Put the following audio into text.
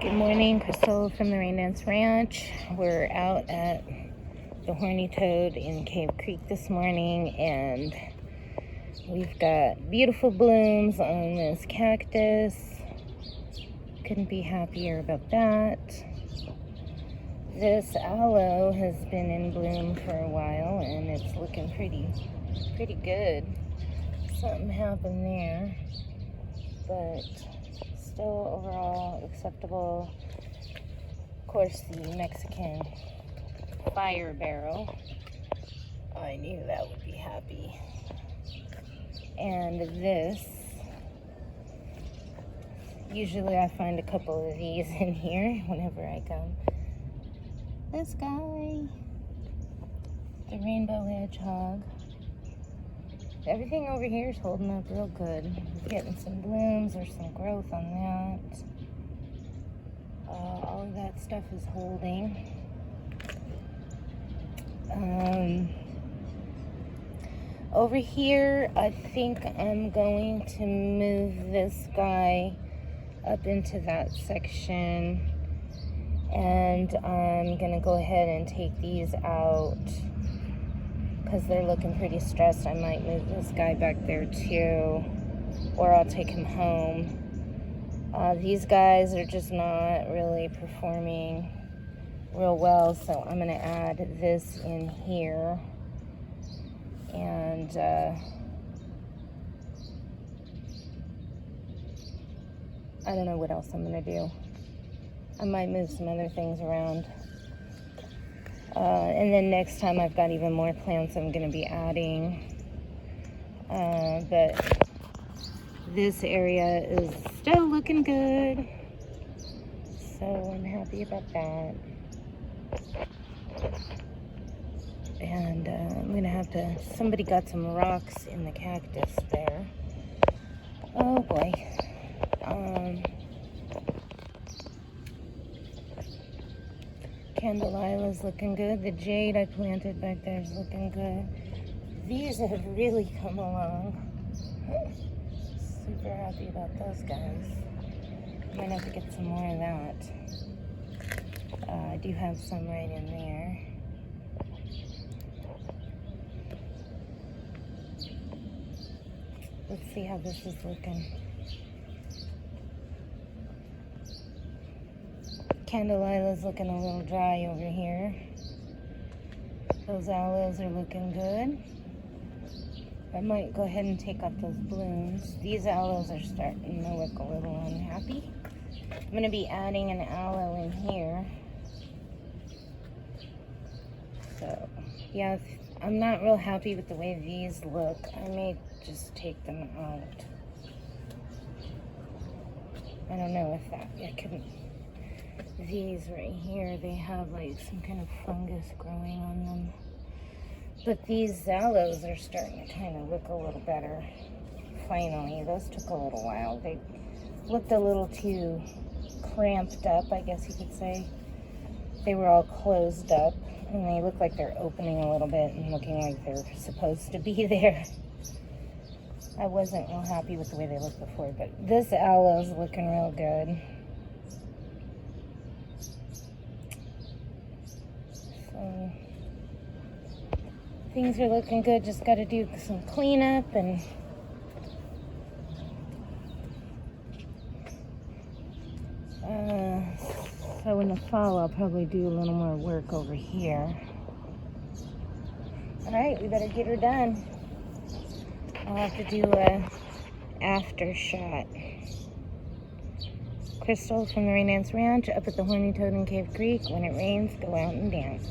Good morning, Crystal from the Rain Dance Ranch. We're out at the Horny Toad in Cave Creek this morning, and we've got beautiful blooms on this cactus. Couldn't be happier about that. This aloe has been in bloom for a while, and it's looking pretty good. Something happened there, but still overall acceptable. Of course, the Mexican fire barrel. I knew that would be happy. And this, usually I find a couple of these in here whenever I come. This guy, the rainbow hedgehog. Everything over here is holding up real good. Getting some blooms or some growth on that. All of that stuff is holding. Over here, I think I'm going to move this guy up into that section. And I'm going to go ahead and take these out, because they're looking pretty stressed. I might move this guy back there too, or I'll take him home. These guys are just not really performing real well, so I'm going to add this in here. And I don't know what else I'm going to do. I might move some other things around. And then next time I've got even more plants I'm going to be adding. But this area is still looking good. So I'm happy about that. And I'm going to have to, somebody got some rocks in the cactus there. Oh boy. Candelila's looking good. The jade I planted back there is looking good. These have really come along. Super happy about those guys. Might have to get some more of that. I do have some right in there. Let's see how this is looking. Candelila's looking a little dry over here. Those aloes are looking good. I might go ahead and take off those blooms. These aloes are starting to look a little unhappy. I'm going to be adding an aloe in here. So, yeah, I'm not real happy with the way these look. I may just take them out. I don't know if that, I couldn't. These right here, they have like some kind of fungus growing on them. But these aloes are starting to kind of look a little better. Finally, those took a little while. They looked a little too cramped up, I guess you could say. They were all closed up, and they look like they're opening a little bit and looking like they're supposed to be there. I wasn't real happy with the way they looked before, but this aloe's looking real good. So things are looking good. Just got to do some cleanup, and so in the fall I'll probably do a little more work over here. All right, we better get her done. I'll have to do a after shot. Crystal from the Rain Dance Ranch up at the Horny Toad in Cave Creek. When it rains, go out and dance.